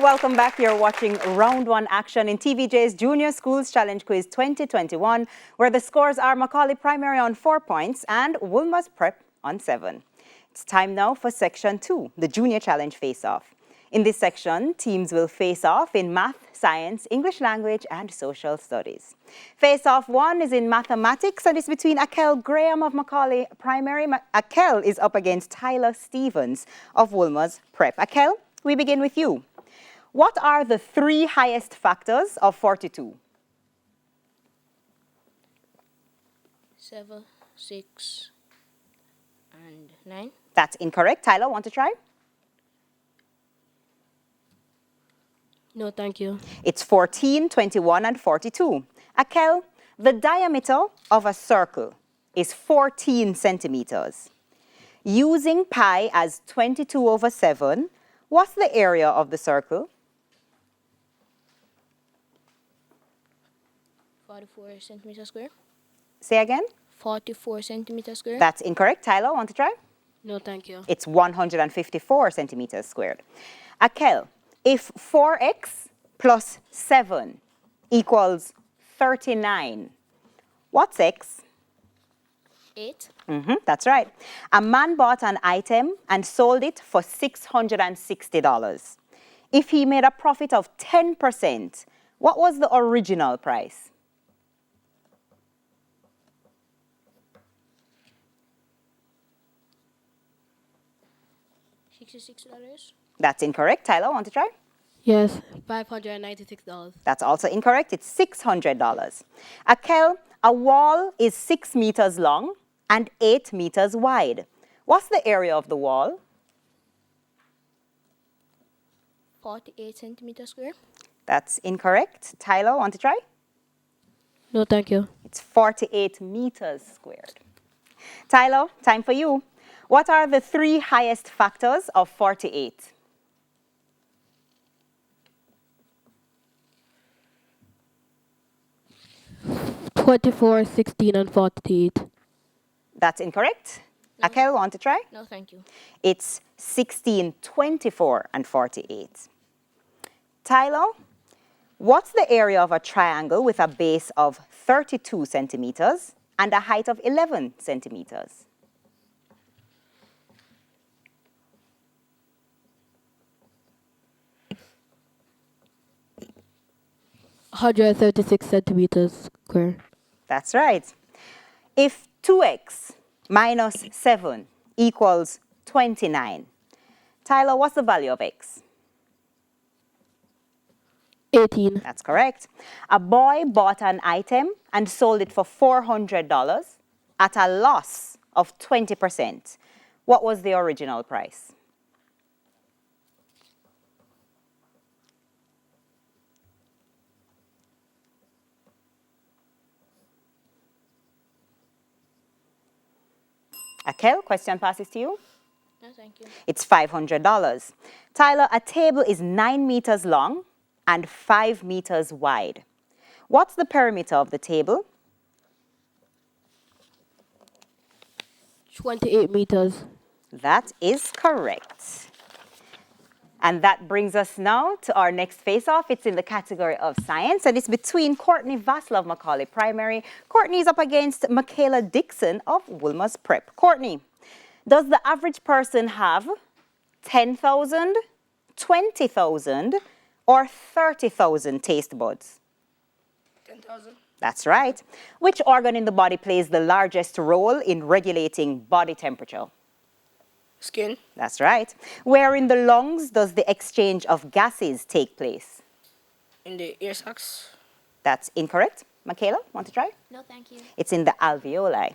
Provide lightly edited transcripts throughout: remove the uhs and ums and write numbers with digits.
Welcome back. You're watching Round 1 action in TVJ's Junior Schools Challenge Quiz 2021, where the scores are Mcauley Primary on 4 points and Wolmer's Prep on 7. It's time now for Section 2, the Junior Challenge Face-Off. In this section, teams will face off in math, science, English language, and social studies. Face-off 1 is in mathematics, and it's between Akel Graham of Mcauley Primary. Akel is up against Tyler Stevens of Wolmer's Prep. Akel, we begin with you. What are the 3 highest factors of 42? 7, 6, and 9. That's incorrect. Tyler, want to try? No, thank you. It's 14, 21, and 42. Akel, the diameter of a circle is 14 centimeters. Using pi as 22/7, what's the area of the circle? 44 centimeters square. Say again? 44 centimeters square. That's incorrect. Tyler, want to try? No, thank you. It's 154 centimeters squared. Akel, if 4x plus 7 equals 39, what's x? 8. That's right. A man bought an item and sold it for $660. If he made a profit of 10%, what was the original price? $66. That's incorrect. Tyler, want to try? Yes. $596. That's also incorrect. It's $600. Akel, a wall is 6 meters long and 8 meters wide. What's the area of the wall? 48 centimeters square. That's incorrect. Tyler, want to try? No, thank you. It's 48 meters squared. Tyler, time for you. What are the 3 highest factors of 48? 24, 16, and 48. That's incorrect. No. Akel, want to try? No, thank you. It's 16, 24, and 48. Tyler, what's the area of a triangle with a base of 32 centimeters and a height of 11 centimeters? $136 centimeters square. That's right. If 2x minus 7 equals 29, Tyler, what's the value of x? 18. That's correct. A boy bought an item and sold it for $400 at a loss of 20%. What was the original price? Akel, question passes to you. No, thank you. It's $500. Tyler, a table is 9 meters long and 5 meters wide. What's the perimeter of the table? 28 meters. That is correct. And that brings us now to our next face-off. It's in the category of science, and it's between Courtney Vassell of Mcauley Primary. Courtney is up against Michaela Dixon of Wolmer's Prep. Courtney, does the average person have 10,000, 20,000, or 30,000 taste buds? 10,000. That's right. Which organ in the body plays the largest role in regulating body temperature? Skin. That's right. Where in the lungs does the exchange of gases take place? In the ear sacs. That's incorrect. Michaela, want to try? No, thank you. It's in the alveoli.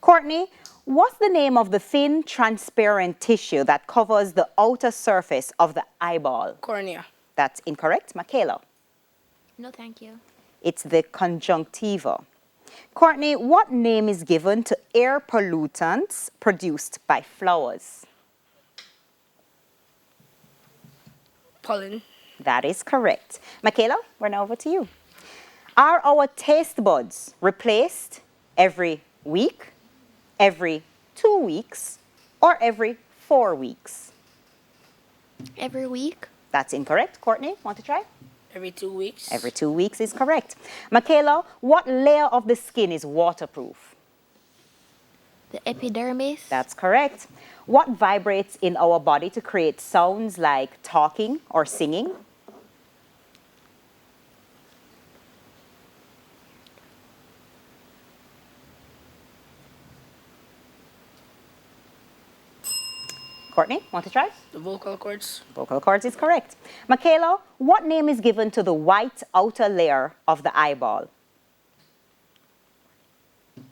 Courtney, what's the name of the thin, transparent tissue that covers the outer surface of the eyeball? Cornea. That's incorrect. Michaela? No, thank you. It's the conjunctiva. Courtney, what name is given to air pollutants produced by flowers? Pollen. That is correct. Michaela, we're now over to you. Are our taste buds replaced every week, every 2 weeks, or every 4 weeks? Every week? That's incorrect. Courtney, want to try? Every 2 weeks. Every 2 weeks is correct. Mcauley, what layer of the skin is waterproof? The epidermis. That's correct. What vibrates in our body to create sounds like talking or singing? Courtney, want to try? The vocal cords. Vocal cords is correct. Mcauley, what name is given to the white outer layer of the eyeball?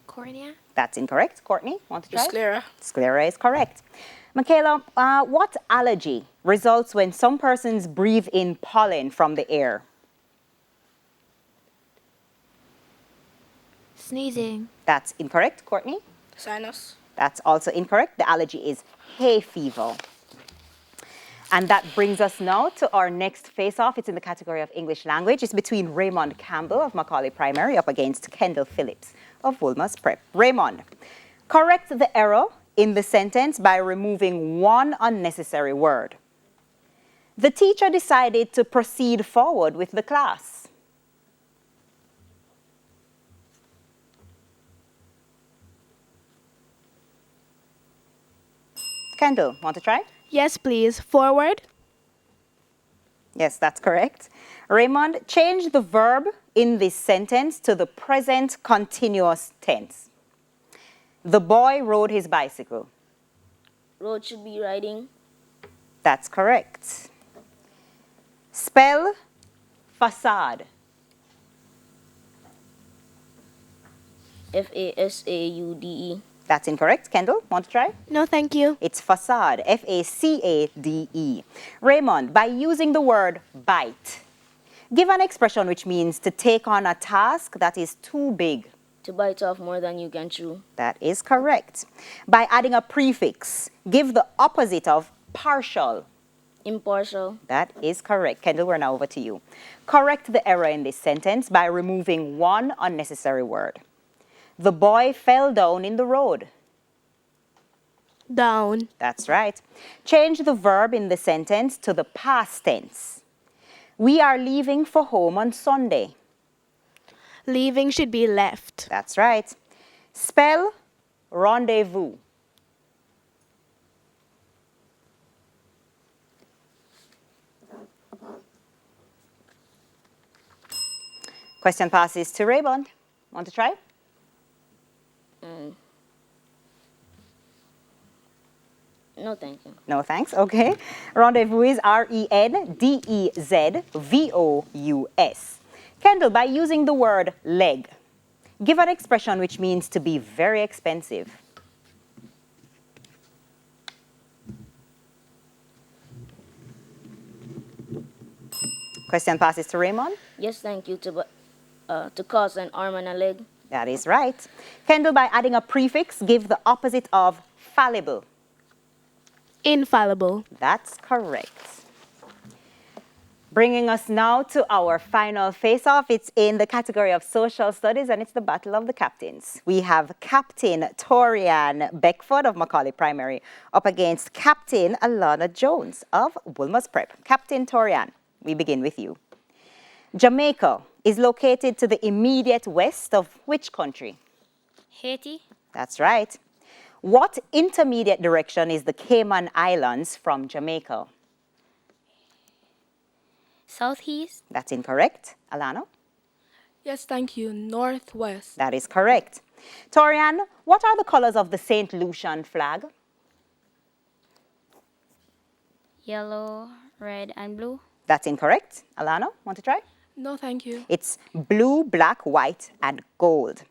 Cornea. That's incorrect. Courtney, want to The try? sclera. Sclera is correct. Mcauley, what allergy results when some persons breathe in pollen from the air? Sneezing. That's incorrect. Courtney? Sinus. That's also incorrect. The allergy is hay fever. And that brings us now to our next face-off. It's in the category of English language. It's between Raymond Campbell of Mcauley Primary up against Kendall Phillips of Wolmer's Prep. Raymond, correct the error in the sentence by removing one unnecessary word. The teacher decided to proceed forward with the class. Kendall, want to try? Yes, please. Forward. Yes, that's correct. Raymond, change the verb in this sentence to the present continuous tense. The boy rode his bicycle. Road should be riding. That's correct. Spell facade. F-A-S-A-U-D-E. That's incorrect. Kendall, want to try? No, thank you. It's facade, F-A-C-A-D-E. Raymond, by using the word bite, give an expression which means to take on a task that is too big. To bite off more than you can chew. That is correct. By adding a prefix, give the opposite of partial. Impartial. That is correct. Kendall, we're now over to you. Correct the error in this sentence by removing one unnecessary word. The boy fell down in the road. Down. That's right. Change the verb in the sentence to the past tense. We are leaving for home on Sunday. Leaving should be left. That's right. Spell rendezvous. Question passes to Raymond. Want to try? No, thank you. No, thanks. Okay. Rendezvous is R-E-N-D-E-Z-V-O-U-S. Kendall, by using the word leg, give an expression which means to be very expensive. Question passes to Raymond. Yes, thank you. To cause an arm and a leg. That is right. Kendall, by adding a prefix, give the opposite of fallible. Infallible. That's correct. Bringing us now to our final face-off. It's in the category of social studies, and it's the battle of the captains. We have Captain Torian Beckford of Mcauley Primary up against Captain Alana Jones of Wolmer's Prep. Captain Torian, we begin with you. Jamaica is located to the immediate west of which country? Haiti. That's right. What intermediate direction is the Cayman Islands from Jamaica? Southeast. That's incorrect. Alana? Yes, thank you. Northwest. That is correct. Torian, what are the colors of the St. Lucian flag? Yellow, red, and blue. That's incorrect. Alana, want to try? No, thank you. It's blue, black, white, and gold.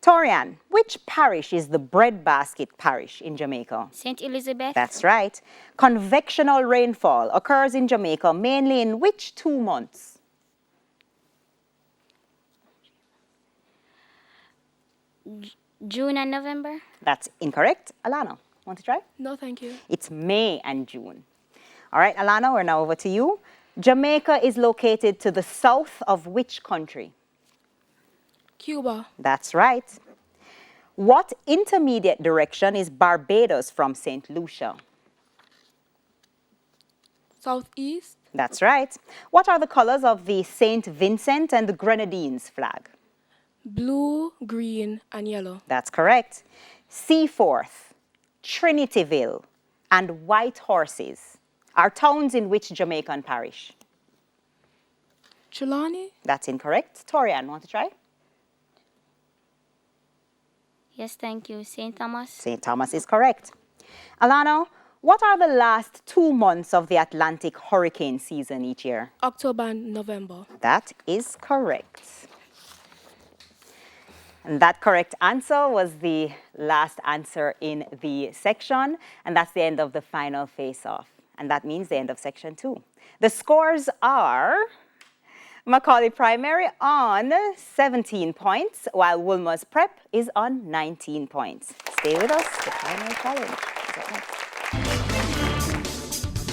Torian, which parish is the breadbasket parish in Jamaica? St. Elizabeth. That's right. Convectional rainfall occurs in Jamaica mainly in which 2 months? June and November. That's incorrect. Alana, want to try? No, thank you. It's May and June. All right, Alana, we're now over to you. Jamaica is located to the south of which country? Cuba. That's right. What intermediate direction is Barbados from St. Lucia? Southeast. That's right. What are the colors of the St. Vincent and the Grenadines flag? Blue, green, and yellow. That's correct. Seaforth, Trinityville, and White Horses are towns in which Jamaican parish? Trelawney. That's incorrect. Torian, want to try? Yes, thank you. St. Thomas. St. Thomas is correct. Alano, what are the last 2 months of the Atlantic hurricane season each year? October and November. That is correct. And that correct answer was the last answer in the section, and that's the end of the final face-off. And that means the end of section 2. The scores are Mcauley Primary on 17 points, while Wolmer's Prep is on 19 points. Stay with us, the final challenge is up next.